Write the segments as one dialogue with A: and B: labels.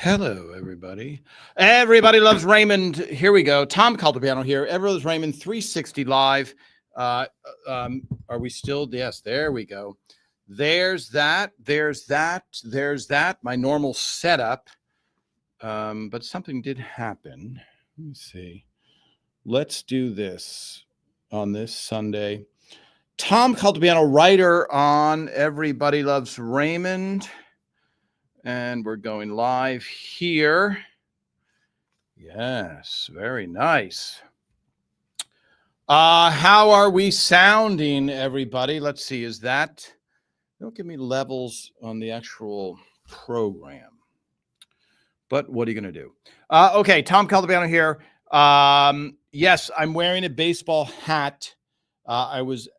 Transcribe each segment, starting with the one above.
A: Hello, everybody. Everybody loves Raymond. Here we go. Tom Caltabiano here. Everybody loves Raymond 360 live. Uh, are we still? Yes, there we go. There's that. There's that. There's that. My normal setup. But something did happen. Let me see. Let's do this on this Sunday. Tom Caltabiano, writer on Everybody Loves Raymond. And we're going live here. Yes, very nice. How are we sounding, everybody? Let's see. Is that... Don't give me levels on the actual program. But what are you going to do? Okay, Tom Caltabiano here. Yes, I'm wearing a baseball hat. I was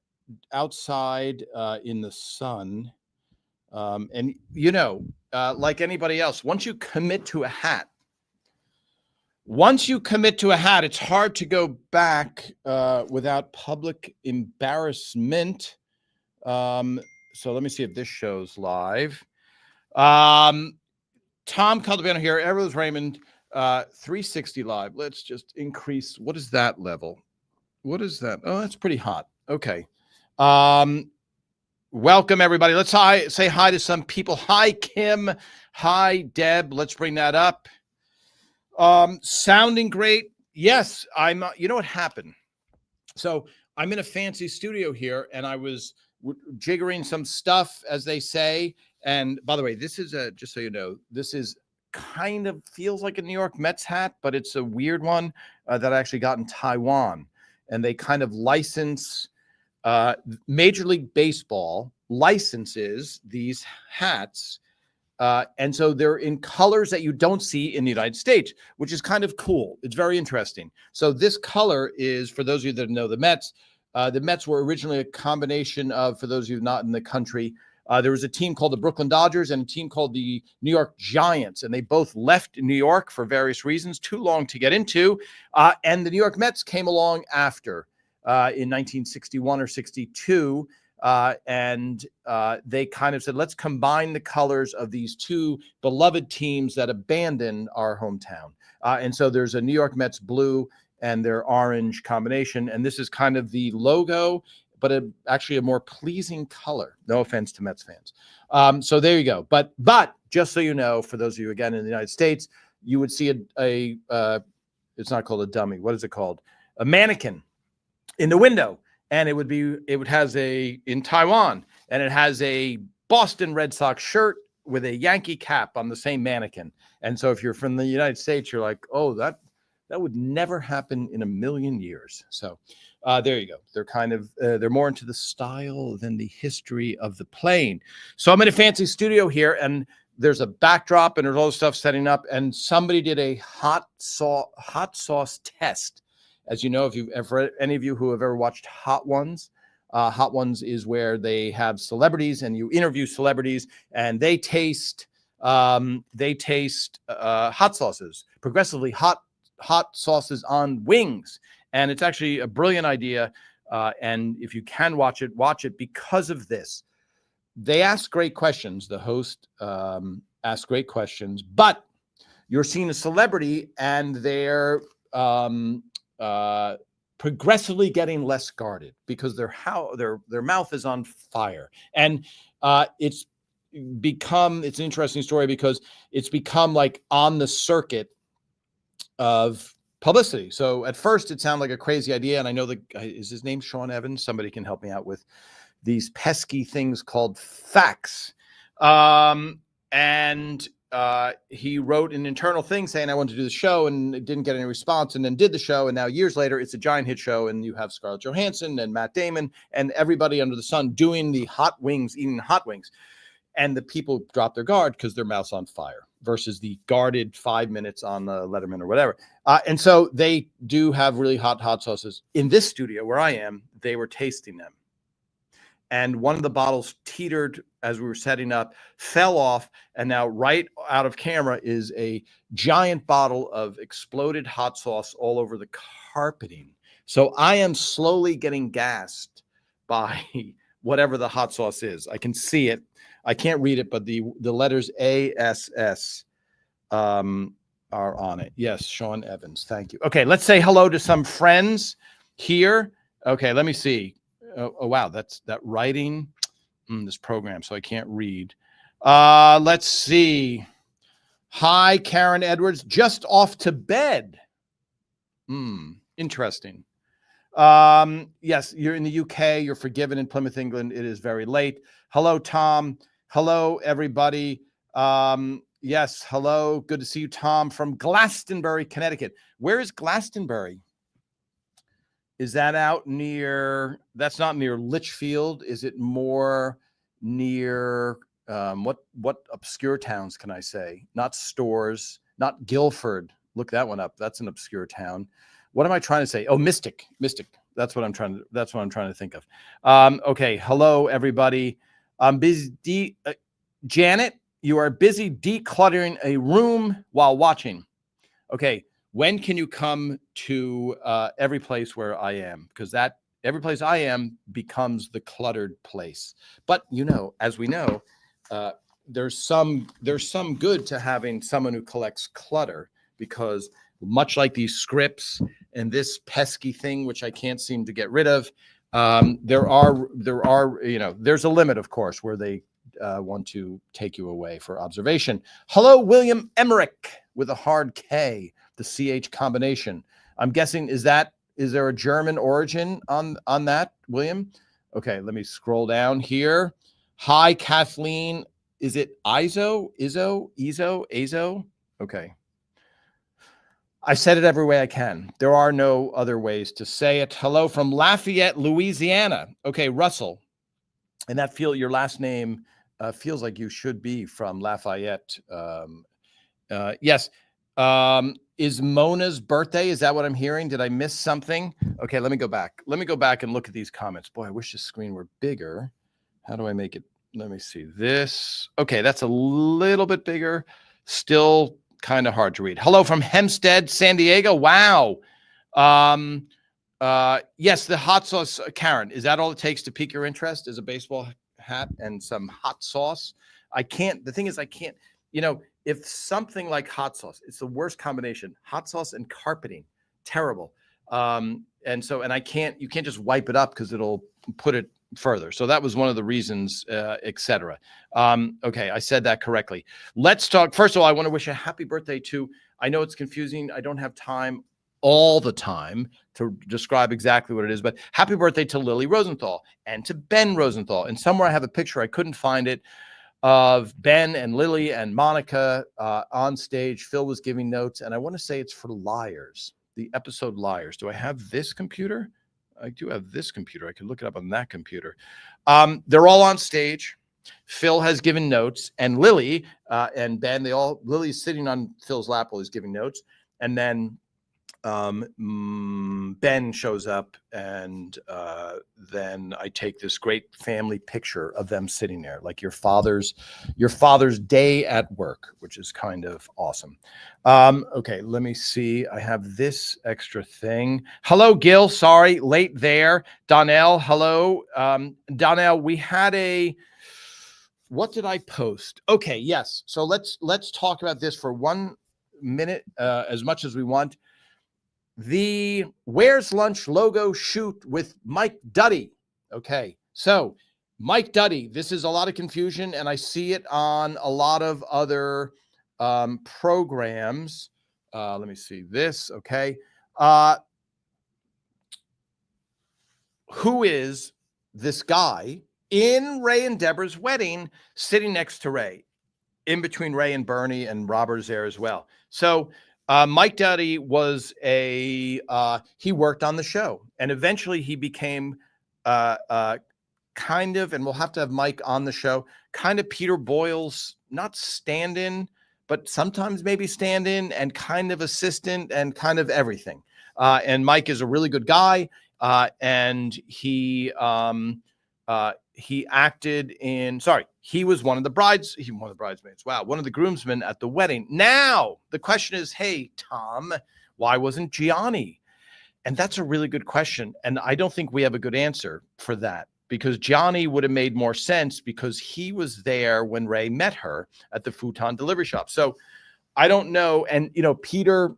A: outside in the sun. And, you know, like anybody else, once you commit to a hat, it's hard to go back without public embarrassment. So let me see if this shows live. Tom Caltabiano here, Everyone's Raymond, 360 live. Let's just increase. What is that level? What is that? Oh, that's pretty hot. Okay. Welcome, everybody. Let's say hi to some people. Hi, Kim. Hi, Deb. Let's bring that up. Sounding great. Yes, you know what happened? So I'm in a fancy studio here, and I was jiggering some stuff, as they say. And by the way, this is just so you know, this is kind of feels like a New York Mets hat, but it's a weird one that I actually got in Taiwan. And they kind of license... Major League Baseball licenses these hats. And so they're in colors that you don't see in the United States, which is kind of cool. It's very interesting. So this color is, for those of you that know the Mets were originally a combination of, for those of you not in the country, there was a team called the Brooklyn Dodgers and a team called the New York Giants, and they both left New York for various reasons, too long to get into. And the New York Mets came along after. In 1961 or 62, and they kind of said, let's combine the colors of these two beloved teams that abandoned our hometown. And so there's a New York Mets blue and their orange combination, and this is kind of the logo, but actually a more pleasing color. No offense to Mets fans. So there you go. But just so you know, for those of you, again, in the United States, you would see it's not called a dummy. What is it called? A mannequin in the window, and it has in Taiwan, and it has a Boston Red Sox shirt with a Yankee cap on the same mannequin. And so if you're from the United States, you're like, oh, that would never happen in a million years. So there you go. They're kind of they're more into the style than the history of the plane. So I'm in a fancy studio here, and there's a backdrop, and there's all this stuff setting up, and somebody did a hot sauce test. As you know, if you've ever, any of you who have ever watched Hot Ones is where they have celebrities and you interview celebrities, and they taste hot sauces, progressively hot sauces on wings. And it's actually a brilliant idea. And if you can watch it because of this. They ask great questions. The host asks great questions, but you're seeing a celebrity and they're progressively getting less guarded because their mouth is on fire. And it's an interesting story because it's become like on the circuit of publicity. So at first it sounded like a crazy idea. And I know is his name Sean Evans? Somebody can help me out with these pesky things called facts. He wrote an internal thing saying, I want to do the show, and it didn't get any response, and then did the show. And now years later, it's a giant hit show. And you have Scarlett Johansson and Matt Damon and everybody under the sun doing the hot wings, eating hot wings. And the people drop their guard because their mouth's on fire versus the guarded 5 minutes on Letterman or whatever. And so they do have really hot sauces. In this studio where I am, they were tasting them. And one of the bottles teetered as we were setting up, fell off, and now right out of camera is a giant bottle of exploded hot sauce all over the carpeting. So I am slowly getting gassed by whatever the hot sauce is. I can see it. I can't read it, but the letters ASS are on it. Yes, Sean Evans. Thank you. Okay, let's say hello to some friends here. Okay, let me see. Oh wow, that's that writing. This program, so I can't read. Let's see. Hi, Karen Edwards. Just off to bed. Interesting. Yes, you're in the UK. You're forgiven in Plymouth, England. It is very late. Hello, Tom. Hello, everybody. Yes, hello. Good to see you, Tom, from Glastonbury, Connecticut. Where is Glastonbury? Is that out near? That's not near Litchfield. Is it more near? What obscure towns can I say? Not Stores, not Guildford. Look that one up. That's an obscure town. What am I trying to say? Oh, Mystic. That's what I'm trying to think of. Okay. Hello, everybody. I'm busy. Janet, you are busy decluttering a room while watching. Okay. When can you come to every place where I am? Because that every place I am becomes the cluttered place. But as we know, there's some good to having someone who collects clutter, because much like these scripts and this pesky thing, which I can't seem to get rid of, there's a limit, of course, where they want to take you away for observation. Hello, William Emmerich with a hard K, the CH combination. I'm guessing, is there a German origin on that, William? Okay, let me scroll down here. Hi, Kathleen. Is it Izo? Azo? Okay. I said it every way I can. There are no other ways to say it. Hello from Lafayette, Louisiana. Okay, Russell. And your last name feels like you should be from Lafayette. Yes. Is Mona's birthday? Is that what I'm hearing? Did I miss something? Okay, let me go back. Let me go back and look at these comments. Boy, I wish the screen were bigger. How do I make it? Let me see this. Okay, that's a little bit bigger. Still kind of hard to read. Hello from Hempstead, San Diego. Wow. Yes, the hot sauce, Karen. Is that all it takes to pique your interest? Is a baseball hat and some hot sauce? The thing is, I can't, if something like hot sauce, it's the worst combination. Hot sauce and carpeting, terrible. You can't just wipe it up because it'll put it further. So that was one of the reasons, etc. Okay, I said that correctly. Let's talk. First of all, I want to wish a happy birthday to, I know it's confusing. I don't have time all the time to describe exactly what it is, but happy birthday to Lily Rosenthal and to Ben Rosenthal. And somewhere I have a picture, I couldn't find it, of Ben and Lily and Monica on stage. Phil was giving notes, and I want to say it's for Liars, the episode Liars. Do I have this computer? I do have this computer. I can look it up on that computer. They're all on stage. Phil has given notes, and Lily and Ben, Lily's sitting on Phil's lap while he's giving notes. And then Ben shows up, and then I take this great family picture of them sitting there, like your father's day at work, which is kind of awesome. Okay, let me see. I have this extra thing. Hello, Gil. Sorry, late there. Donnell, hello. Donnell, we had what did I post? Okay, yes. So let's talk about this for 1 minute, as much as we want. The Where's Lunch logo shoot with Mike Duddy. Okay, so Mike Duddy, this is a lot of confusion, and I see it on a lot of other programs. Let me see this. Okay. Who is this guy in Ray and Deborah's wedding sitting next to Ray, in between Ray and Bernie, and Robert's there as well? So Mike Duddy was he worked on the show, and eventually he became kind of, and we'll have to have Mike on the show, kind of Peter Boyle's, not stand-in, but sometimes maybe stand-in and kind of assistant and kind of everything. And Mike is a really good guy, and he acted in, he was one of the bridesmaids. Wow. One of the groomsmen at the wedding. Now the question is, hey, Tom, why wasn't Gianni? And that's a really good question. And I don't think we have a good answer for that, because Gianni would have made more sense because he was there when Ray met her at the futon delivery shop. So I don't know. And, you know, Peter,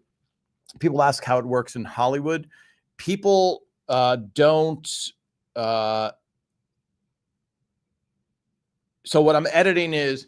A: people ask how it works in Hollywood. People don't. So what I'm editing is,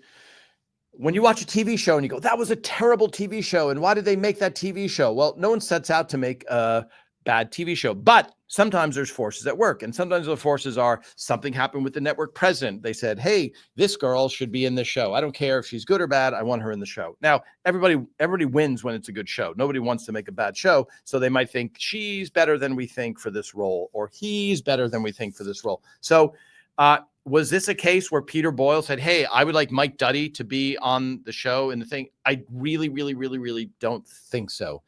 A: when you watch a TV show and you go, that was a terrible TV show, and why did they make that TV show? Well, no one sets out to make a bad TV show, but sometimes there's forces at work, and sometimes the forces are something happened with the network president. They said, hey, this girl should be in this show. I don't care if she's good or bad. I want her in the show. Now, everybody wins when it's a good show. Nobody wants to make a bad show, so they might think she's better than we think for this role, or he's better than we think for this role. So, was this a case where Peter Boyle said, hey, I would like Mike Duddy to be on the show and the thing? I really, really, really, really don't think so.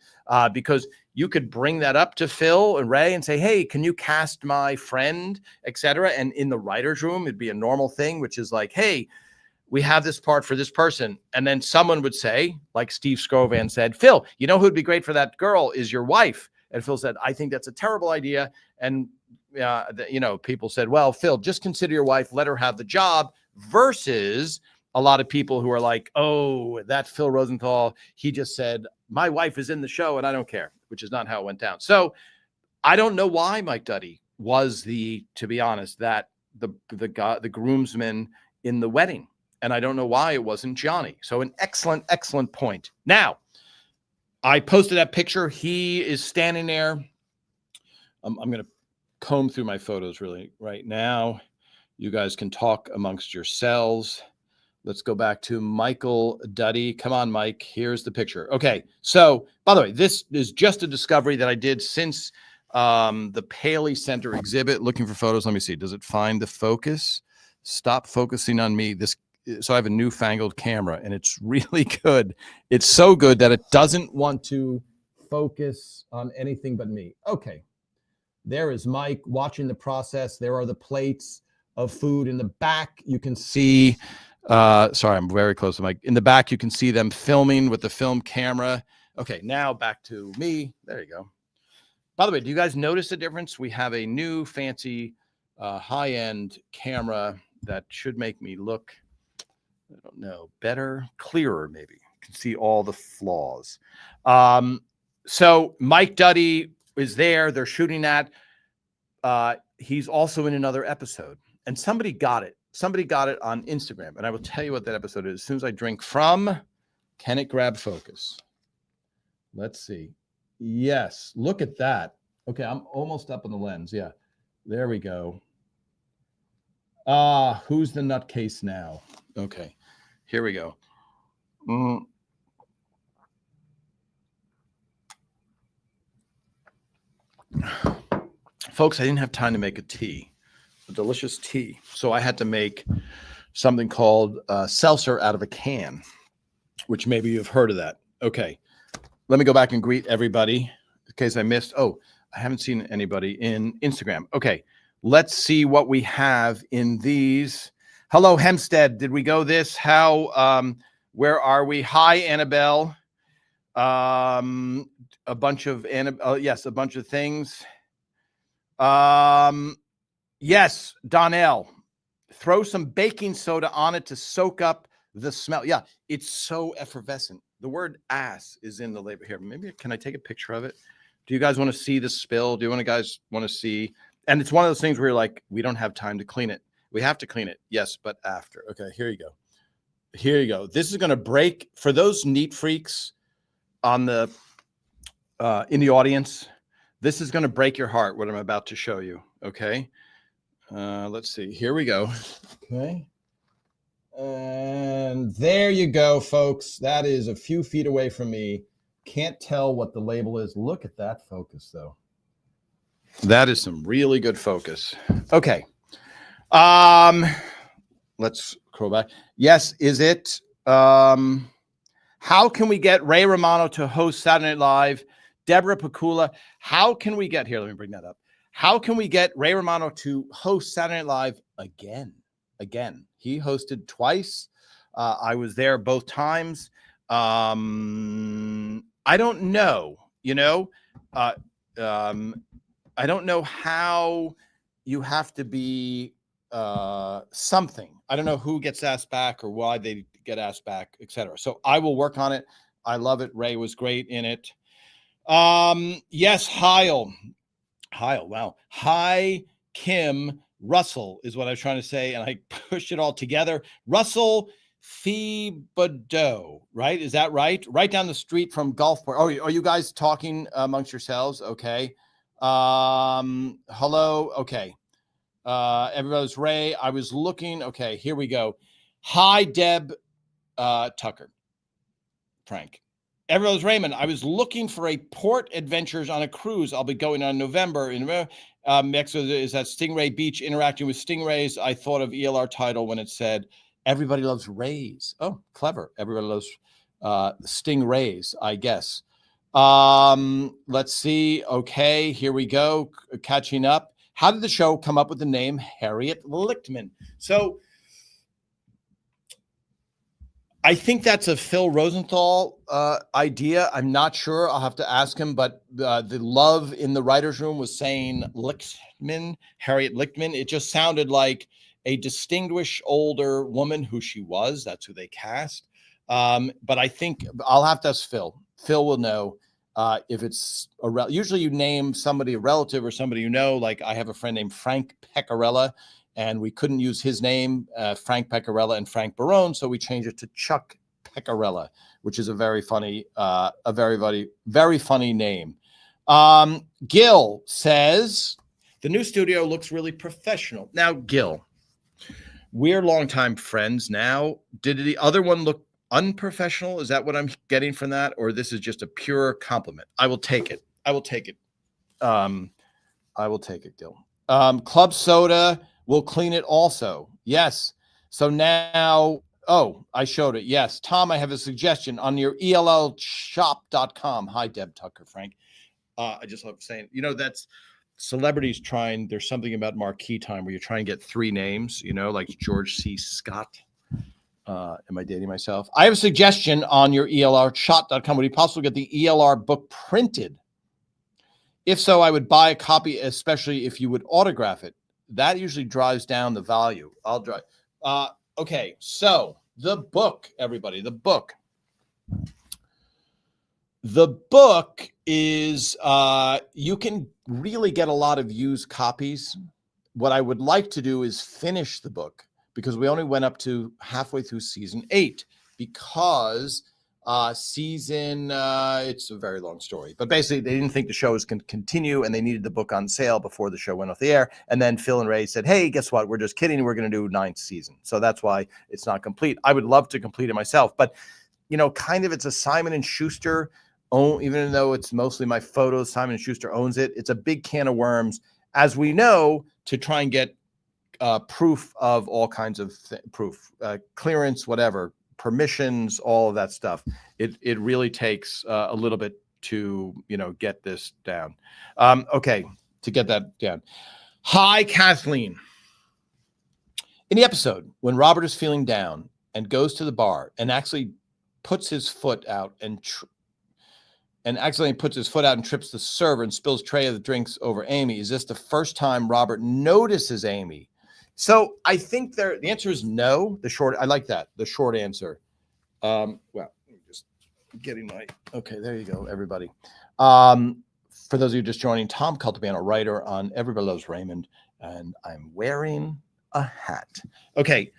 A: Because you could bring that up to Phil and Ray and say, hey, can you cast my friend, etc. And in the writer's room, it'd be a normal thing, which is like, hey, we have this part for this person. And then someone would say, like Steve Scrovan said, Phil, you know who'd be great for that girl is your wife. And Phil said, I think that's a terrible idea. And you know, people said, well, Phil, just consider your wife, let her have the job, versus a lot of people who are like, oh, that Phil Rosenthal, he just said, my wife is in the show and I don't care, which is not how it went down. So I don't know why Mike Duddy was to be honest, that the groomsman in the wedding. And I don't know why it wasn't Johnny. So an excellent, excellent point. Now, I posted that picture. He is standing there. I'm going to comb through my photos really right now. You guys can talk amongst yourselves. Let's go back to Michael Duddy. Come on, Mike. Here's the picture. Okay. So, by the way, this is just a discovery that I did since the Paley Center exhibit. Looking for photos. Let me see. Does it find the focus? Stop focusing on me. So I have a newfangled camera, and it's really good. It's so good that it doesn't want to focus on anything but me. Okay. There is Mike watching the process. There are the plates of food in the back. You can see, sorry, I'm very close to Mike. In the back, you can see them filming with the film camera. Okay, now back to me. There you go. By the way, do you guys notice the difference? We have a new fancy high-end camera that should make me look, I don't know, better, clearer maybe. You can see all the flaws. So Mike Duddy is there. They're shooting that. He's also in another episode, and somebody got it. Somebody got it on Instagram, and I will tell you what that episode is as soon as I drink from. Can it grab focus? Let's see. Yes, look at that. Okay, I'm almost up on the lens. Yeah, there we go. Who's the nutcase now? Okay, here we go. Folks, I didn't have time to make a delicious tea. So I had to make something called seltzer out of a can, which maybe you've heard of that. Okay, let me go back and greet everybody in case I missed. Oh, I haven't seen anybody in Instagram. Okay, let's see what we have in these. Hello, Hempstead. Did we go this? How, where are we? Hi, Annabelle. A bunch of, yes, a bunch of things. Yes, Donnell, throw some baking soda on it to soak up the smell. Yeah, it's so effervescent. The word ass is in the label here. Maybe, can I take a picture of it? Do you guys want to see the spill? Do you guys want to see? And it's one of those things where you're like, we don't have time to clean it. We have to clean it. Yes, but after. Okay, here you go. Here you go. This is going to break for those neat freaks on the in the audience. This is going to break your heart, what I'm about to show you, okay? Let's see. Here we go. Okay. And there you go, folks. That is a few feet away from me. Can't tell what the label is. Look at that focus, though. That is some really good focus. Okay. Let's scroll back. Yes, is it? How can we get Ray Romano to host Saturday Night Live? Deborah Pakula, how can we get here? Let me bring that up. How can we get Ray Romano to host Saturday Night Live again? Again, he hosted twice. I was there both times. I don't know, I don't know how you have to be something. I don't know who gets asked back or why they get asked back, etc. So I will work on it. I love it. Ray was great in it. Yes, Heil. Wow. Hi, Kim Russell is what I was trying to say, and I pushed it all together. Russell Thibodeau, right? Is that right? Right down the street from Gulfport. Oh, are you guys talking amongst yourselves? Okay. Hello. Okay. Everybody's Ray. I was looking. Okay, here we go. Hi, Deb Tucker. Frank. Everybody's Raymond. I was looking for a port adventures on a cruise. I'll be going on November. In Mexico is at Stingray Beach, interacting with stingrays. I thought of ELR title when it said, everybody loves rays. Oh, clever. Everybody loves stingrays, I guess. Let's see. Okay, here we go. Catching up. How did the show come up with the name Harriet Lichtman? So I think that's a Phil Rosenthal idea. I'm not sure. I'll have to ask him. But the love in the writer's room was saying Lichtman, Harriet Lichtman. It just sounded like a distinguished older woman who she was. That's who they cast. But I think I'll have to ask Phil. Phil will know if it's usually you name somebody a relative or somebody you know. Like I have a friend named Frank Pecorella, and we couldn't use his name, Frank Pecorella and Frank Barone, so we changed it to Chuck Pecorella, which is a very funny, very funny name. Gil says the new studio looks really professional. Now, Gil, we're longtime friends now. Did the other one look unprofessional? Is that what I'm getting from that? Or this is just a pure compliment? I will take it. I will take it. I will take it, Gil. Club Soda will clean it also. Yes. So now, oh, I showed it. Yes. Tom, I have a suggestion on your ELLshop.com. Hi, Deb Tucker, Frank. I just love saying, that's celebrities trying. There's something about marquee time where you're trying to get three names, like George C. Scott. Am I dating myself? I have a suggestion on your ELRshop.com. Would it be possible to get the ELR book printed? If so, I would buy a copy, especially if you would autograph it. That usually drives down the value. I'll drive. Okay, so the book, everybody, the book. The book is, you can really get a lot of used copies. What I would like to do is finish the book because we only went up to halfway through season 8 because it's a very long story, but basically they didn't think the show was going to continue and they needed the book on sale before the show went off the air. And then Phil and Ray said, hey, guess what? We're just kidding. We're going to do 9th season. So that's why it's not complete. I would love to complete it myself, but kind of it's a Simon & Schuster, even though it's mostly my photos, Simon & Schuster owns it. It's a big can of worms, as we know, to try and get proof of all kinds of clearance, whatever, permissions, all of that stuff. It really takes a little bit to get this down. Okay, to get that down. Hi, Kathleen. In the episode when Robert is feeling down and goes to the bar and actually puts his foot out and accidentally puts his foot out and trips the server and spills tray of the drinks over Amy, is this the first time Robert notices Amy? So I think the answer is no. I like that. The short answer. Well, just getting okay, there you go, everybody. For those of you just joining, Tom Cultabano, writer on Everybody Loves Raymond, and I'm wearing a hat. Okay.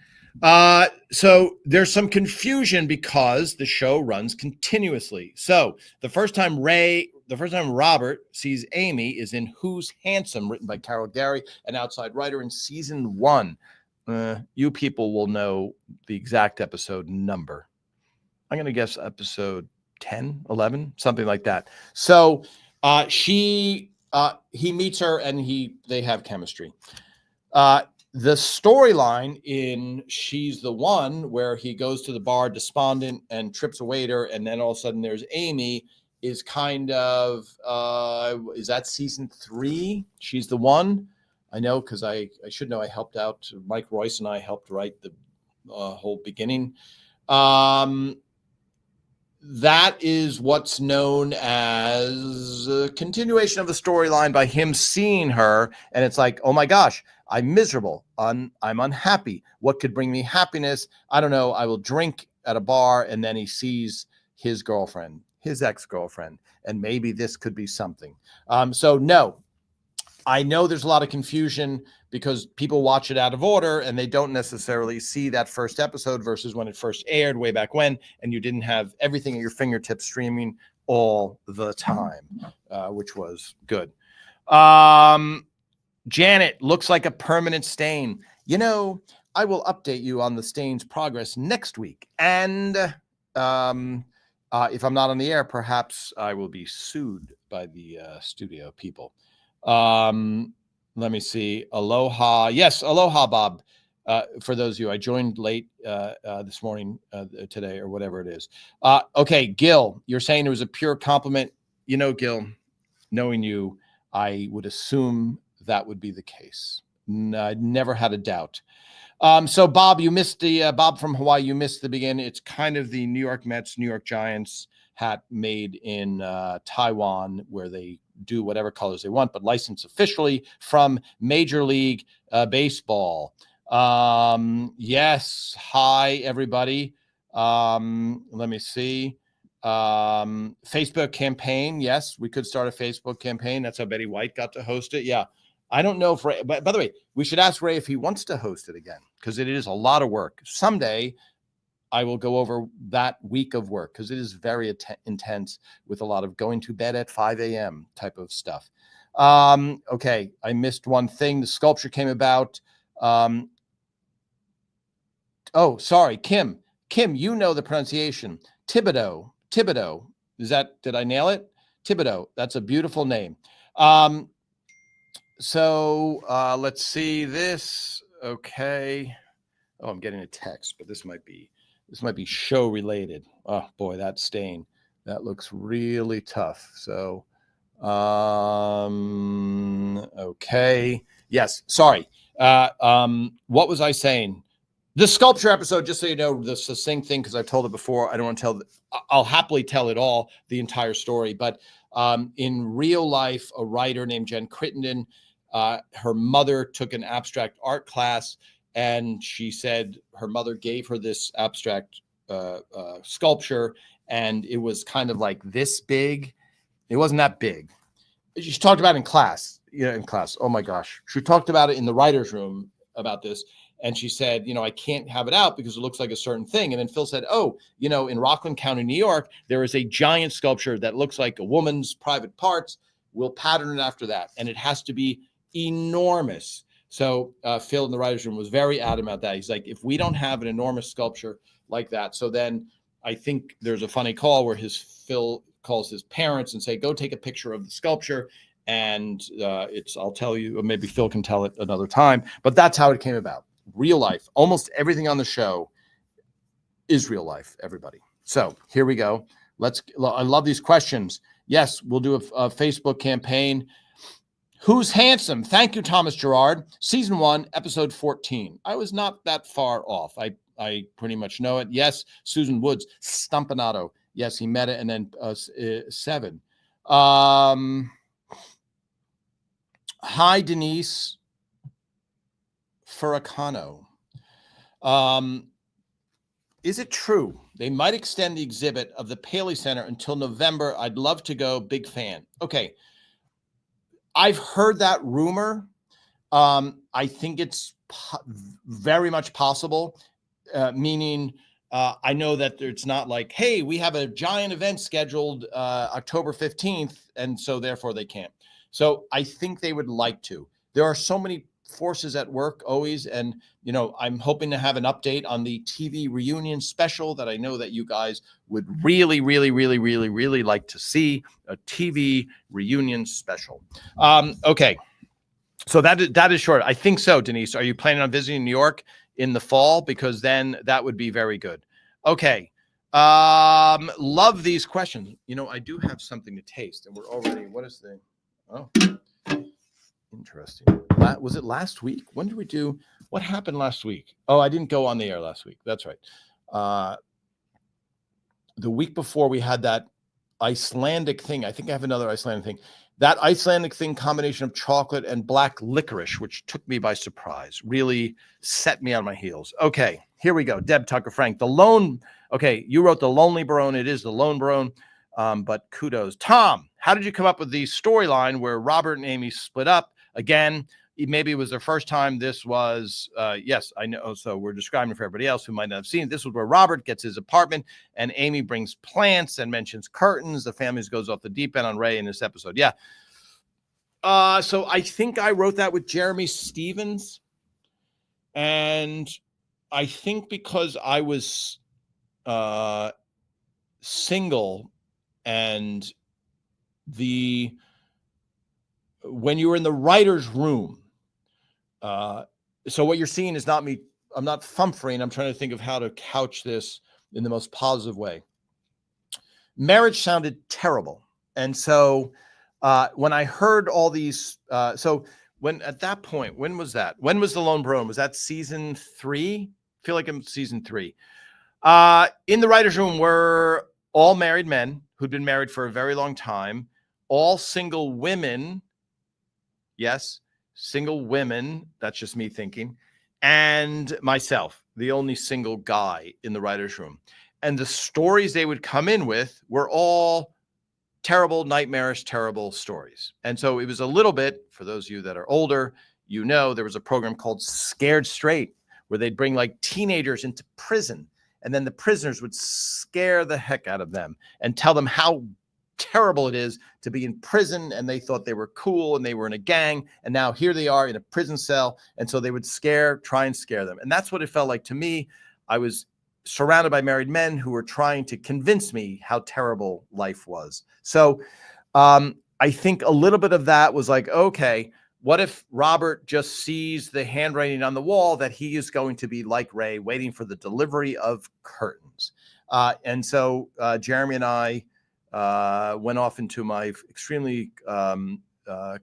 A: So there's some confusion because the show runs continuously. So the first time Robert sees Amy is in Who's Handsome, written by Carol Gary, an outside writer, in season 1. You people will know the exact episode number. I'm going to guess episode 10, 11, something like that. So he meets her and they have chemistry. The storyline in She's the One, where he goes to the bar despondent and trips a waiter, and then all of a sudden there's Amy, is kind of, is that season 3? She's the One? I know, because I should know, I helped out. Mike Royce and I helped write the whole beginning. That is what's known as a continuation of the storyline by him seeing her. And it's like, oh my gosh, I'm miserable. I'm unhappy. What could bring me happiness? I don't know. I will drink at a bar. And then he sees his girlfriend, his ex-girlfriend, and maybe this could be something. So no, I know there's a lot of confusion because people watch it out of order and they don't necessarily see that first episode versus when it first aired way back when, and you didn't have everything at your fingertips streaming all the time, which was good. Janet, looks like a permanent stain. You know, I will update you on the stain's progress next week. And if I'm not on the air, perhaps I will be sued by the studio people. Let me see. Aloha. Yes, aloha, Bob. For those of you, I joined late this morning, today, or whatever it is. Okay, Gil, you're saying it was a pure compliment. You know, Gil, knowing you, I would assume that would be the case. I never had a doubt. So Bob, you missed the Bob from Hawaii. You missed the beginning. It's kind of the New York Mets, New York Giants hat made in Taiwan, where they do whatever colors they want, but licensed officially from Major League Baseball. Yes. Hi, everybody. Let me see. Facebook campaign. Yes, we could start a Facebook campaign. That's how Betty White got to host it. Yeah. I don't know if Ray, but by the way, we should ask Ray if he wants to host it again, because it is a lot of work. Someday I will go over that week of work because it is very intense with a lot of going to bed at 5 a.m. type of stuff. Okay, I missed one thing. The sculpture came about. Oh, sorry, Kim. Kim, you know the pronunciation. Thibodeau. Did I nail it? Thibodeau. That's a beautiful name. So let's see this. Okay. Oh, I'm getting a text, but this might be show related. Oh boy, that stain. That looks really tough. So okay. Yes, sorry. What was I saying? The sculpture episode, just so you know, the succinct thing, because I've told it before. I don't want to tell I'll happily tell it all, the entire story. But in real life, a writer named Jen Crittenden, her mother took an abstract art class, and she said her mother gave her this abstract sculpture, and it was kind of like this big. It wasn't that big. She talked about it in class. In class. Oh my gosh. She talked about it in the writer's room about this. And she said, I can't have it out because it looks like a certain thing. And then Phil said, oh, in Rockland County, New York, there is a giant sculpture that looks like a woman's private parts. We'll pattern it after that. And it has to be enormous. So Phil in the writer's room was very adamant about that. He's like, if we don't have an enormous sculpture like that. So then I think there's a funny call where Phil calls his parents and say, go take a picture of the sculpture. And I'll tell you, or maybe Phil can tell it another time, but that's how it came about. Real life. Almost everything on the show is real life, everybody. So here we go. I love these questions. Yes, we'll do a Facebook campaign. Who's handsome? Thank you, Thomas Gerard. Season 1, episode 14. I was not that far off. I pretty much know it. Yes, Susan Woods, Stompanato. Yes, he met it. And then 7. Hi, Denise Furacano. Is it true they might extend the exhibit of the Paley Center until November? I'd love to go. Big fan. Okay. I've heard that rumor. I think it's very much possible, meaning I know that it's not like, hey, we have a giant event scheduled October 15th, and so therefore they can't. So I think they would like to. There are so many forces at work always, and I'm hoping to have an update on the TV reunion special that I know that you guys would really like to see, a TV reunion special. Okay, so that is short. I think so. Denise, are you planning on visiting New York in the fall? Because then that would be very good. Okay, love these questions. I do have something to taste, and we're already, what is the, oh, interesting. Was it last week? When did we do? What happened last week? Oh, I didn't go on the air last week. That's right. The week before we had that Icelandic thing. I think I have another Icelandic thing. That Icelandic thing combination of chocolate and black licorice, which took me by surprise, really set me on my heels. Okay, here we go. Deb Tucker Frank, the lone. Okay, you wrote the Lonely Barone. It is the Lone Barone, but kudos. Tom, how did you come up with the storyline where Robert and Amy split up? Again, maybe it was their first time. This was, yes, I know. So we're describing for everybody else who might not have seen it. This was where Robert gets his apartment and Amy brings plants and mentions curtains. The family goes off the deep end on Ray in this episode. Yeah. So I think I wrote that with Jeremy Stevens. And I think because I was single and when you were in the writer's room, so what you're seeing is not me. I'm not fumfering. I'm trying to think of how to couch this in the most positive way. Marriage sounded terrible. And so when I heard all these, so when at that point, when was that? When was the Lone Barone? Was that season 3? I feel like I'm season 3. In the writer's room were all married men who'd been married for a very long time, all single women. Yes. Single women, that's just me thinking, and myself, the only single guy in the writer's room. And the stories they would come in with were all terrible, nightmarish, terrible stories. And so it was a little bit, for those of you that are older, you know, there was a program called Scared Straight, where they'd bring like teenagers into prison, and then the prisoners would scare the heck out of them and tell them how terrible it is to be in prison, and they thought they were cool and they were in a gang, and now here they are in a prison cell. And so they would try and scare them. And that's what it felt like to me. I was surrounded by married men who were trying to convince me how terrible life was. So I think a little bit of that was like, okay, what if Robert just sees the handwriting on the wall that he is going to be like Ray, waiting for the delivery of curtains? And so Jeremy and I went off into my extremely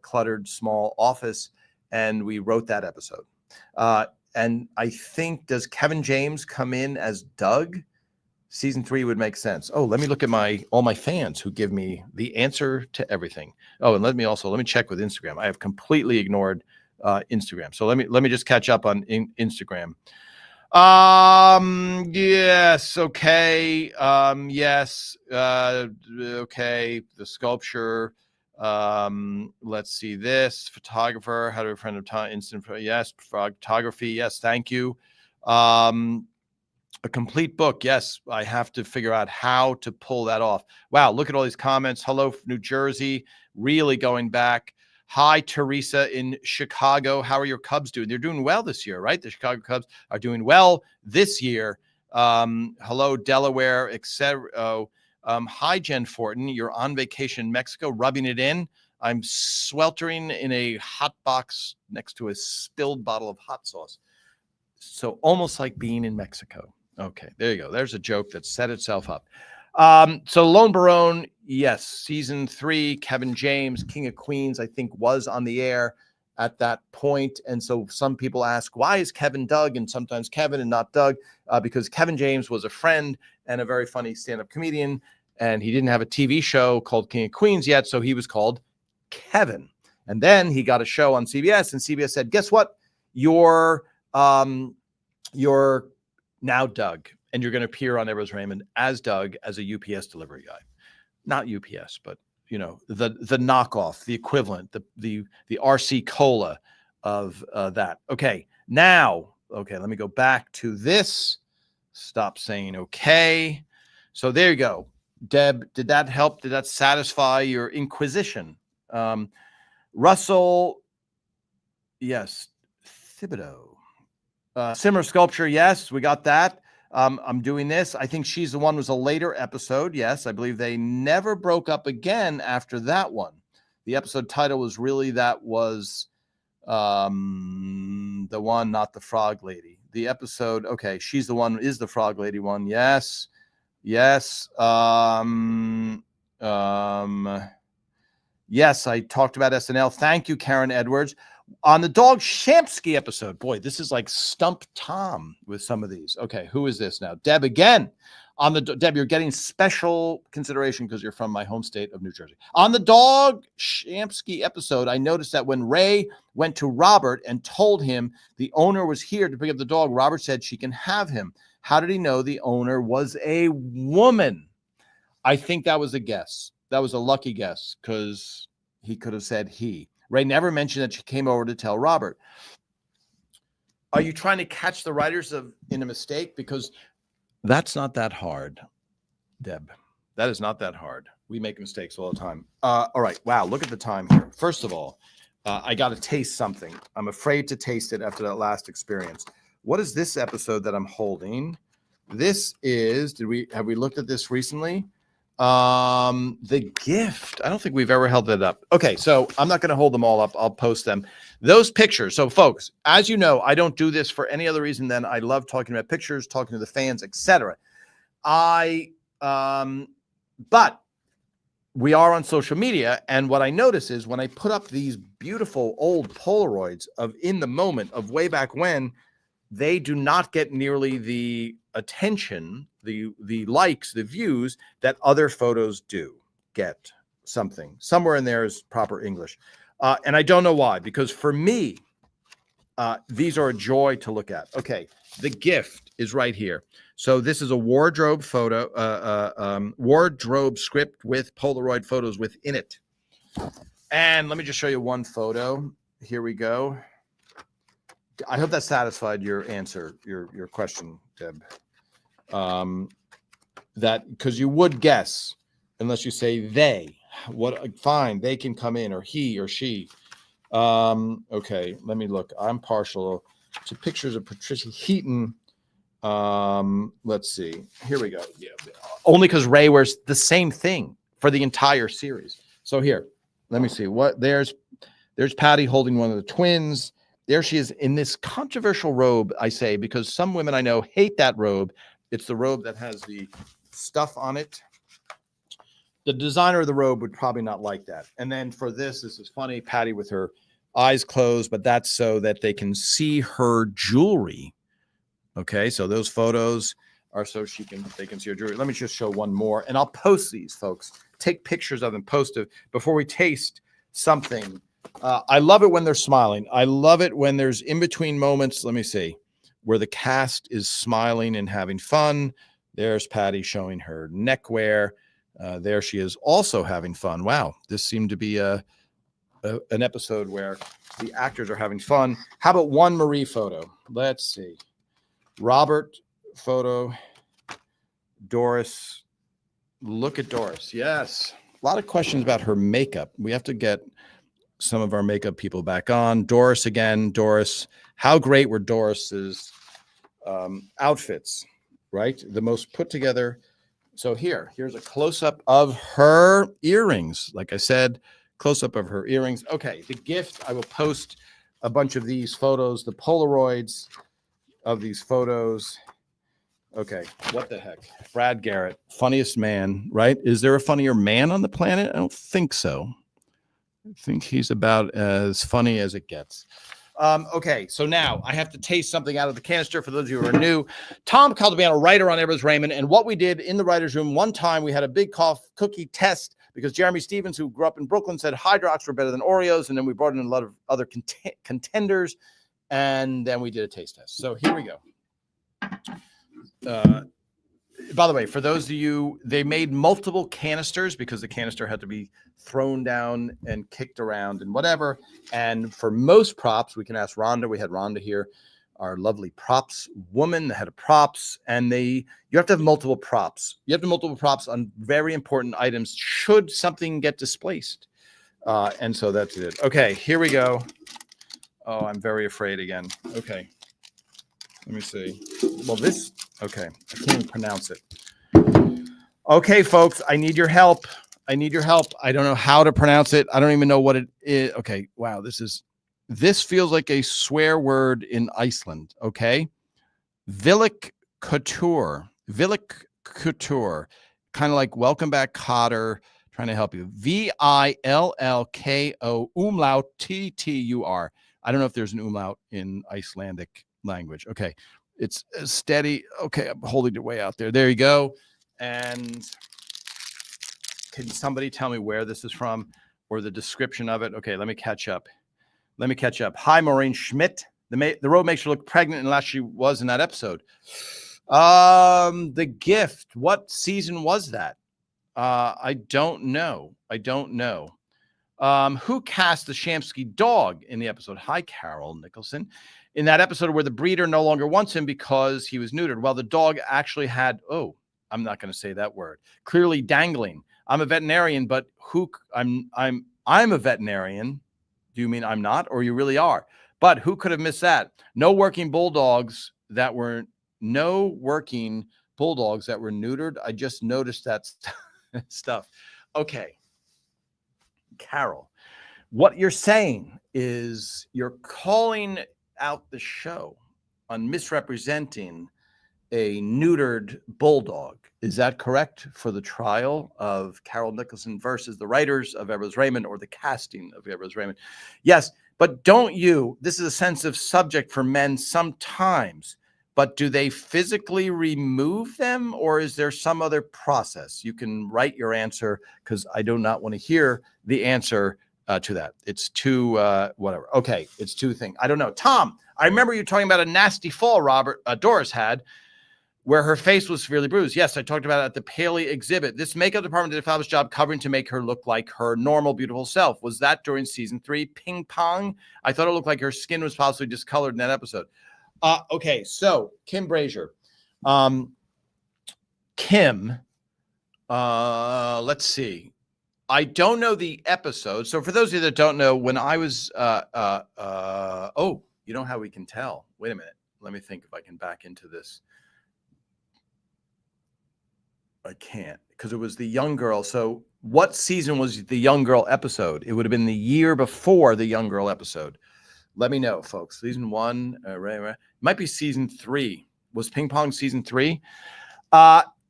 A: cluttered small office, and we wrote that episode. And I think, does Kevin James come in as Doug? Season 3 would make sense. Oh, let me look at all my fans who give me the answer to everything. Oh, and let me check with Instagram. I have completely ignored Instagram. So let me just catch up on Instagram. Yes. Okay. Yes. Okay. The sculpture. Let's see this photographer. How to a friend of time instant. Yes. Photography. Yes. Thank you. A complete book. Yes. I have to figure out how to pull that off. Wow. Look at all these comments. Hello, New Jersey. Really going back. Hi, Teresa in Chicago. How are your Cubs doing? They're doing well this year, right? The Chicago Cubs are doing well this year. Hello, Delaware, etc. Hi, Jen Fortin. You're on vacation in Mexico, rubbing it in. I'm sweltering in a hot box next to a spilled bottle of hot sauce. So almost like being in Mexico. Okay, there you go. There's a joke that set itself up. So Lone Barone, yes, season 3, Kevin James, King of Queens, I think was on the air at that point. And so some people ask, why is Kevin Doug and sometimes Kevin and not Doug? Because Kevin James was a friend and a very funny stand-up comedian, and he didn't have a TV show called King of Queens yet, so he was called Kevin. And then he got a show on CBS, and CBS said, guess what? You're now Doug, and you're going to appear on Everest Raymond as Doug, as a UPS delivery guy. Not UPS, but you know, the knockoff, the equivalent, the RC Cola of that. Okay, now, okay, let me go back to this. Stop saying okay. So there you go. Deb, did that help? Did that satisfy your inquisition? Russell, yes. Thibodeau. Simmer Sculpture, yes, we got that. I'm doing this. I think She's the One was a later episode. Yes, I believe they never broke up again after that one. The episode title was really, that was the one, not the Frog Lady. The episode, okay, She's the One is the Frog Lady one. Yes. Yes. Yes, I talked about SNL. Thank you, Karen Edwards. On the Dog Shampsky episode, boy, this is like Stump Tom with some of these. Okay, who is this now? Deb again. On the Deb, you're getting special consideration because you're from my home state of New Jersey. On the Dog Shampsky episode, I noticed that when Ray went to Robert and told him the owner was here to pick up the dog, Robert said she can have him. How did he know the owner was a woman? I think that was a guess. That was a lucky guess because he could have said he. Ray never mentioned that she came over to tell Robert. Are you trying to catch the writers in a mistake? Because that's not that hard, Deb. That is not that hard. We make mistakes all the time. All right. Wow. Look at the time here. First of all, I got to taste something. I'm afraid to taste it after that last experience. What is this episode that I'm holding? This is, have we looked at this recently? The Gift. I don't think we've ever held that up. Okay, so I'm not going to hold them all up. I'll post them. Those pictures. So folks, as you know, I don't do this for any other reason than I love talking about pictures, talking to the fans, etc. But we are on social media, and what I notice is when I put up these beautiful old Polaroids of in the moment of way back when, they do not get nearly the attention, the likes, the views that other photos do get. Somewhere in there is proper English. And I don't know why, because for me, these are a joy to look at. Okay, The Gift is right here. So this is a wardrobe photo, wardrobe script with Polaroid photos within it. And let me just show you one photo. Here we go. I hope that satisfied your answer, your question, Deb. That because you would guess, unless you say they. What? Fine, they can come in, or he or she. Okay, let me look. I'm partial to pictures of Patricia Heaton. Let's see. Here we go. Yeah, only because Ray wears the same thing for the entire series. So here, let me see. What? There's Patty holding one of the twins. There she is in this controversial robe, I say, because some women I know hate that robe. It's the robe that has the stuff on it. The designer of the robe would probably not like that. And then for this is funny, Patty with her eyes closed, but that's so that they can see her jewelry. Okay, so those photos are so they can see her jewelry. Let me just show one more, and I'll post these, folks. Take pictures of them, post it before we taste something. I love it when they're smiling. I love it when there's in-between moments. Let me see, where the cast is smiling and having fun. There's Patty showing her neckwear. There she is also having fun. Wow, this seemed to be an episode where the actors are having fun. How about one Marie photo? Let's see. Robert photo. Doris. Look at Doris. Yes. A lot of questions about her makeup. We have to get some of our makeup people back on. Doris again. Doris. How great were Doris's outfits, right? The most put together. So here's a close-up of her earrings. Like I said, close-up of her earrings. Okay, The Gift. I will post a bunch of these photos, the Polaroids of these photos. Okay, what the heck? Brad Garrett, funniest man, right? Is there a funnier man on the planet? I don't think so. I think he's about as funny as it gets. Okay, so now I have to taste something out of the canister for those of you who are new. Tom Caldabiano, writer on Ever's Raymond, and what we did in the writer's room, one time we had a big cookie test because Jeremy Stevens, who grew up in Brooklyn, said Hydrox were better than Oreos, and then we brought in a lot of other contenders, and then we did a taste test. So here we go. By the way, for those of you, they made multiple canisters because the canister had to be thrown down and kicked around and whatever. And for most props, we can ask Rhonda. We had Rhonda here, our lovely props woman, the head of props. And you have to have multiple props. You have to have multiple props on very important items should something get displaced. And so that's it. Okay, here we go. Oh, I'm very afraid again. Okay. Let me see. Well, okay, I can't even pronounce it. Okay, folks, I need your help. I don't know how to pronounce it. I don't even know what it is. Okay, wow, this feels like a swear word in Iceland, okay? Villik Couture, kind of like welcome back, Cotter, trying to help you. Villko umlaut TTUR. I don't know if there's an umlaut in Icelandic language. Okay. It's steady. Okay. I'm holding it way out there. There you go. And can somebody tell me where this is from or the description of it? Okay. Let me catch up. Hi, Maureen Schmidt. The road makes her look pregnant unless she was in that episode. The Gift. What season was that? I don't know. Who cast the Shamsky dog in the episode? Hi, Carol Nicholson. In that episode where the breeder no longer wants him because he was neutered. Well, the dog actually had, I'm not going to say that word. Clearly dangling. I'm a veterinarian, but I'm a veterinarian. Do you mean I'm not, or you really are? But who could have missed that? No working bulldogs that were neutered. I just noticed that stuff. Okay. Carol, what you're saying is you're calling out the show on misrepresenting a neutered bulldog. Is that correct for the trial of Carol Nicholson versus the writers of Everett Raymond or the casting of Everett Raymond? Yes, but this is a sensitive subject for men sometimes, but do they physically remove them or is there some other process? You can write your answer because I do not want to hear the answer to that. It's too, whatever. Okay, it's too thing. I don't know. Tom, I remember you talking about a nasty fall Doris had where her face was severely bruised. Yes, I talked about it at the Paley exhibit. This makeup department did a fabulous job covering to make her look like her normal, beautiful self. Was that during season 3? Ping pong? I thought it looked like her skin was possibly discolored in that episode. Okay, so Kim Brazier. Kim, let's see. I don't know the episode. So for those of you that don't know, when I was, you know how we can tell. Wait a minute. Let me think if I can back into this. I can't because it was the young girl. So what season was the young girl episode? It would have been the year before the young girl episode. Let me know, folks. Season 1, might be season 3. Was Ping Pong season 3?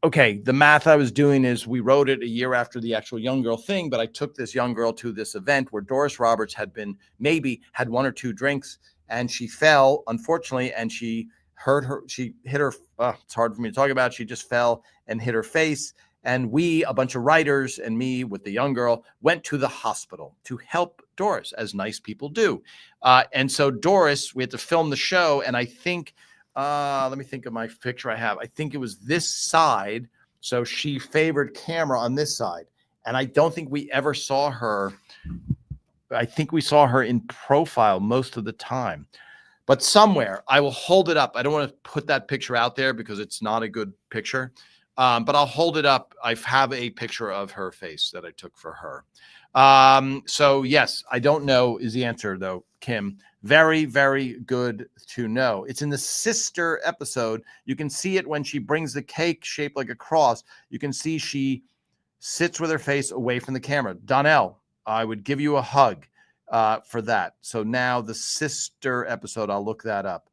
A: Okay, the math I was doing is we wrote it a year after the actual young girl thing, but I took this young girl to this event where Doris Roberts had 1 or 2 drinks and she fell, unfortunately, and she hit her, it's hard for me to talk about. She just fell and hit her face. And we, a bunch of writers and me with the young girl, went to the hospital to help Doris, as nice people do. And so Doris, we had to film the show. And I think, let me think of my picture I have. I think it was this side. So she favored camera on this side. And I don't think we ever saw her. I think we saw her in profile most of the time. But somewhere, I will hold it up. I don't want to put that picture out there because it's not a good picture. But I'll hold it up. I have a picture of her face that I took for her. So yes, I don't know is the answer though, Kim. Very, very good to know. It's in the sister episode. You can see it when she brings the cake shaped like a cross. You can see she sits with her face away from the camera. Donnell, I would give you a hug for that. So now the sister episode, I'll look that up.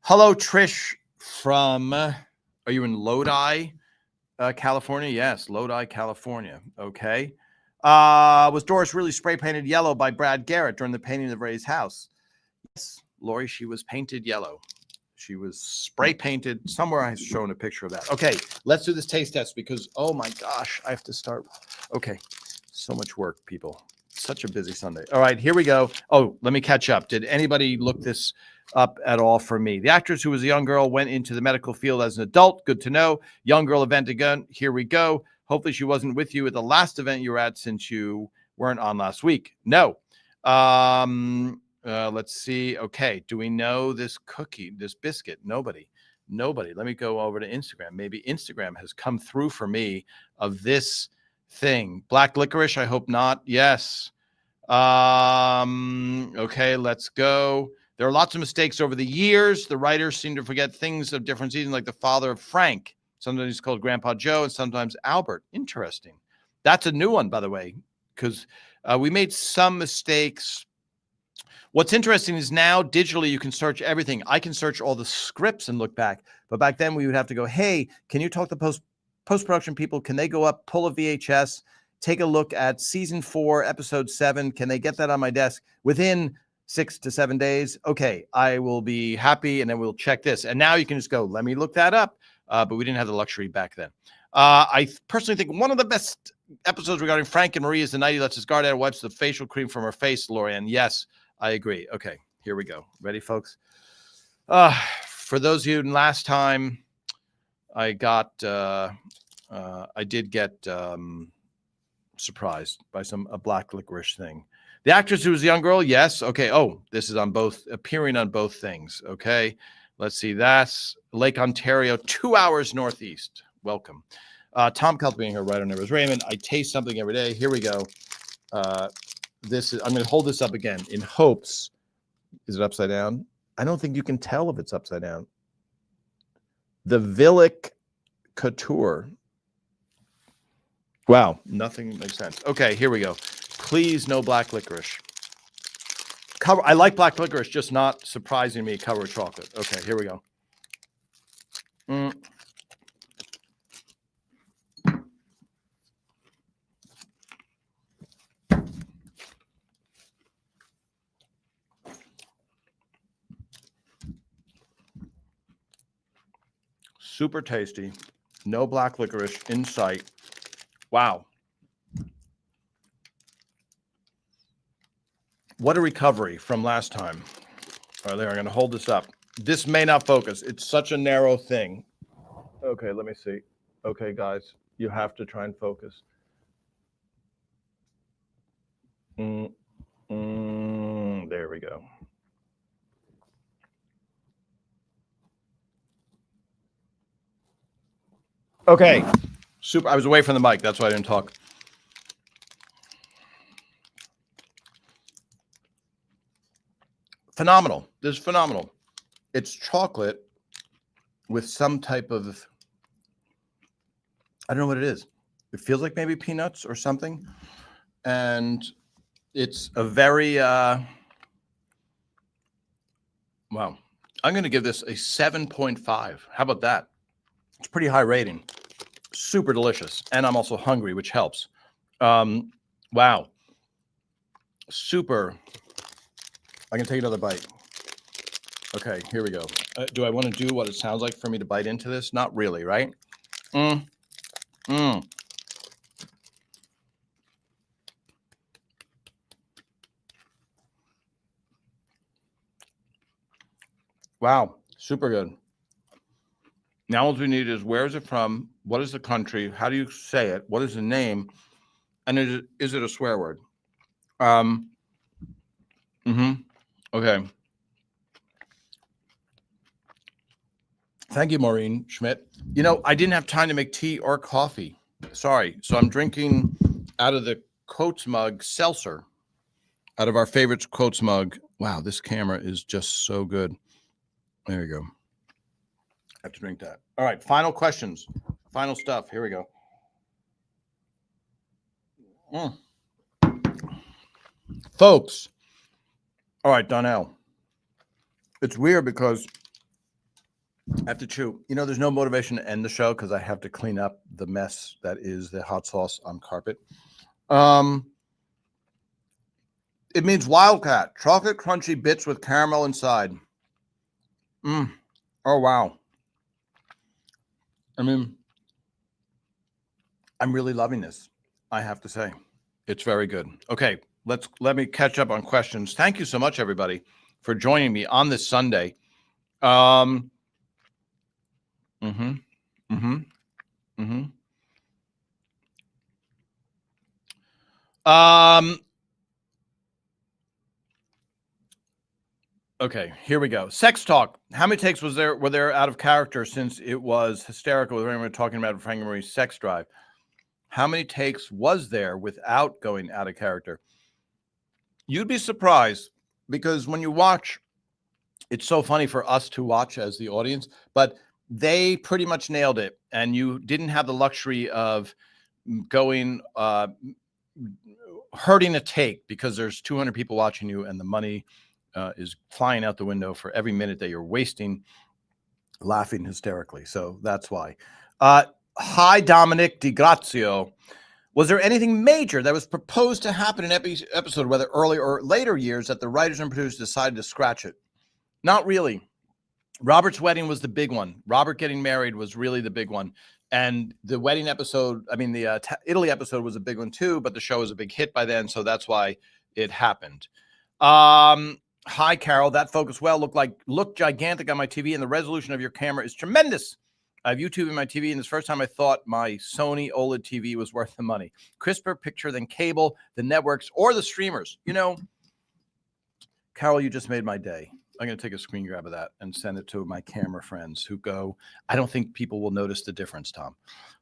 A: Hello, Trish from... Are you in Lodi, California? Yes, Lodi, California. Okay. Was Doris really spray painted yellow by Brad Garrett during the painting of Ray's house? Yes, Lori, she was painted yellow. She was spray painted. Somewhere I've shown a picture of that. Okay, let's do this taste test because, oh my gosh, I have to start. Okay, so much work, people. Such a busy Sunday. All right, here we go. Oh, let me catch up. Did anybody look this up at all for me? The actress who was a young girl went into the medical field as an adult. Good to know. Young girl event again. Here we go. Hopefully she wasn't with you at the last event you were at since you weren't on last week. No. Let's see. Okay. Do we know this cookie, this biscuit? Nobody. Let me go over to Instagram. Maybe Instagram has come through for me of this thing. Black licorice. I hope not. Yes. Okay. Let's go. There are lots of mistakes over the years. The writers seem to forget things of different seasons, like the father of Frank. Sometimes he's called Grandpa Joe and sometimes Albert. Interesting. That's a new one, by the way, because we made some mistakes. What's interesting is now digitally you can search everything. I can search all the scripts and look back. But back then we would have to go, hey, can you talk to post-production people? Can they go up, pull a VHS, take a look at season 4, episode 7. Can they get that on my desk within 6 to 7 days? Okay, I will be happy, and then we'll check this. And now you can just go, let me look that up. But we didn't have the luxury back then. I personally think one of the best episodes regarding Frank and Marie is the night he lets his guard out and wipes the facial cream from her face, Lorianne. Yes, I agree. Okay, here we go. Ready, folks? For those of you last time, I did get surprised by a black licorice thing. The actress who was a young girl, yes. Okay. Oh, this is on both, appearing on both things. Okay. Let's see. That's Lake Ontario, 2 hours northeast. Welcome. Tom Kelp being here, right on Rivers Raymond. I taste something every day. Here we go. I'm going to hold this up again in hopes. Is it upside down? I don't think you can tell if it's upside down. The Villic Couture. Wow, nothing makes sense. Okay, here we go. Please, no black licorice. I like black licorice, just not surprising me covered with chocolate. Okay, here we go. Super tasty. No black licorice in sight. Wow. What a recovery from last time. All right, there, I'm going to hold this up. This may not focus. It's such a narrow thing. Okay, let me see. Okay, guys, you have to try and focus. There we go. Okay, super. I was away from the mic. That's why I didn't talk. Phenomenal. This is phenomenal. It's chocolate with some type of, I don't know what it is. It feels like maybe peanuts or something. And it's a very, wow. I'm going to give this a 7.5. How about that? It's pretty high rating. Super delicious. And I'm also hungry, which helps. Wow. Super. I can take another bite. Okay, here we go. Do I want to do what it sounds like for me to bite into this? Not really, right? Wow, super good. Now all we need is where is it from? What is the country? How do you say it? What is the name? And is it a swear word? Okay. Thank you, Maureen Schmidt. You know, I didn't have time to make tea or coffee. Sorry. So I'm drinking out of the Coates mug seltzer, out of our favorite Coates mug. Wow, this camera is just so good. There you go. I have to drink that. All right, final questions. Final stuff. Here we go. Folks. All right, Donnell. It's weird because I have to chew. You know, there's no motivation to end the show because I have to clean up the mess that is the hot sauce on carpet. It means Wildcat. Chocolate crunchy bits with caramel inside. Oh, wow. I mean, I'm really loving this, I have to say. It's very good. Okay, let me catch up on questions. Thank you so much, everybody, for joining me on this Sunday. Okay, here we go. Sex talk. How many takes were there out of character since it was hysterical when we were talking about Frank and Marie's sex drive? How many takes was there without going out of character? You'd be surprised because when you watch, it's so funny for us to watch as the audience, but they pretty much nailed it. And you didn't have the luxury of going, hurting a take because there's 200 people watching you and the money is flying out the window for every minute that you're wasting laughing hysterically. So that's why. Hi, Dominic DiGrazio. Was there anything major that was proposed to happen in episode, whether early or later years, that the writers and producers decided to scratch it? Not really. Robert's wedding was the big one. Robert getting married was really the big one. And the wedding episode, I mean, the Italy episode was a big one too, but the show was a big hit by then. So that's why it happened. Hi, Carol. That focus well looked gigantic on my TV, and the resolution of your camera is tremendous. I have YouTube in my TV, and this first time I thought my Sony OLED TV was worth the money. Crisper picture than cable, the networks, or the streamers. You know, Carol, you just made my day. I'm going to take a screen grab of that and send it to my camera friends who go, I don't think people will notice the difference, Tom.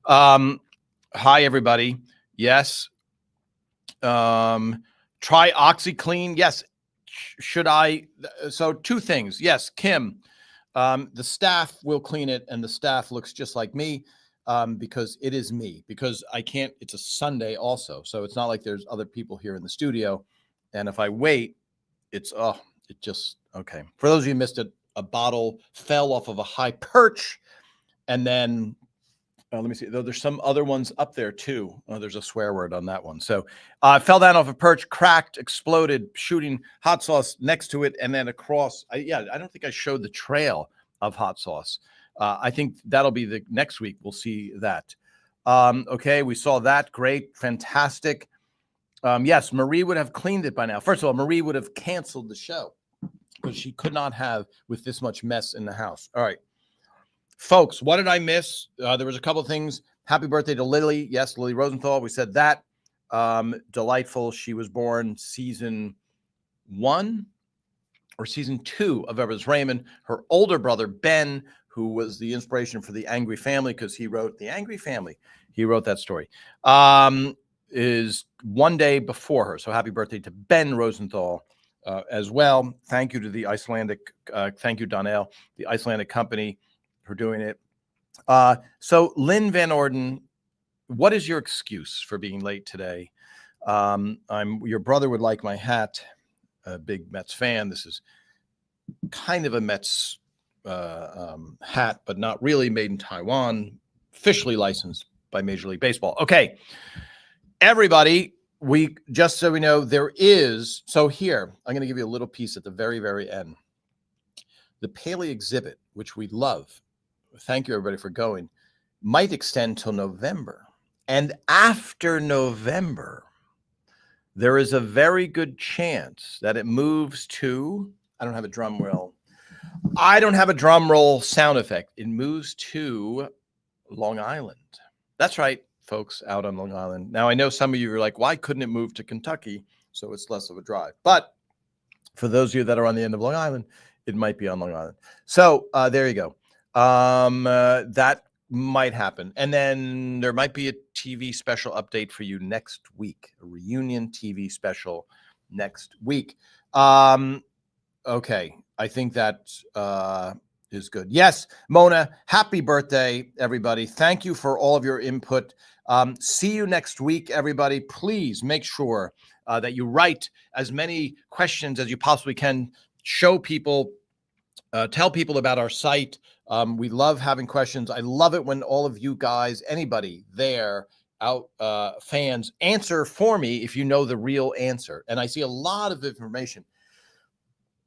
A: Hi, everybody. Yes. Try OxyClean. Yes. Should I? So 2 things. Yes, Kim. The staff will clean it, and the staff looks just like me because it is me. Because I can't. It's a Sunday also, so it's not like there's other people here in the studio. And if I wait, it just okay. For those of you who missed it, a bottle fell off of a high perch, and then let me see. Though there's some other ones up there too. Oh, there's a swear word on that one. So fell down off a perch, cracked, exploded, shooting hot sauce next to it, and then across. I don't think I showed the trail of hot sauce. I think that'll be the next week. We'll see that. Okay, we saw that. Great, fantastic. Yes, Marie would have cleaned it by now. First of all, Marie would have canceled the show because she could not have with this much mess in the house. All right. Folks, what did I miss? There was a couple of things. Happy birthday to Lily. Yes, Lily Rosenthal. We said that. Delightful. She was born season 1 or season 2 of Everest Raymond. Her older brother, Ben, who was the inspiration for The Angry Family because he wrote The Angry Family. He wrote that story. Is 1 day before her. So happy birthday to Ben Rosenthal as well. Thank you to the Icelandic, thank you, Donnell, the Icelandic company for doing it. So Lynn Van Orden, what is your excuse for being late today? Your brother would like my hat, a big Mets fan. This is kind of a Mets hat, but not really, made in Taiwan, officially licensed by Major League Baseball. Okay. Everybody, just so we know, there is, so here, I'm going to give you a little piece at the very, very end. The Paley exhibit, which we love, thank you everybody for going, might extend till November. And after November, there is a very good chance that it moves to, I don't have a drum roll. I don't have a drum roll sound effect. It moves to Long Island. That's right, folks, out on Long Island. Now, I know some of you are like, why couldn't it move to Kentucky so it's less of a drive? But for those of you that are on the end of Long Island, it might be on Long Island. So there you go. That might happen. And then there might be a TV special update for you next week, a reunion TV special next week. Okay, I think that is good. Yes, Mona, happy birthday, everybody. Thank you for all of your input. See you next week, everybody. Please make sure that you write as many questions as you possibly can. Show people, tell people about our site. We love having questions. I love it when all of you guys, anybody there, fans, answer for me if you know the real answer. And I see a lot of information.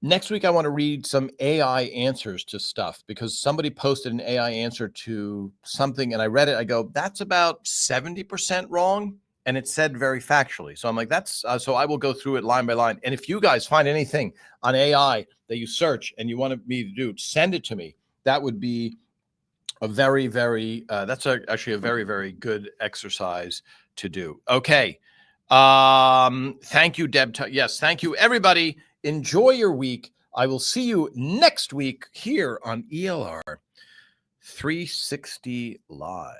A: Next week, I want to read some AI answers to stuff because somebody posted an AI answer to something and I read it. I go, that's about 70% wrong. And it said very factually. So I'm like, that's so I will go through it line by line. And if you guys find anything on AI that you search and you wanted me to do, send it to me. That would be a very, very, actually a very, very good exercise to do. Okay. Thank you, Deb. Yes. Thank you, everybody. Enjoy your week. I will see you next week here on ELR 360 Live.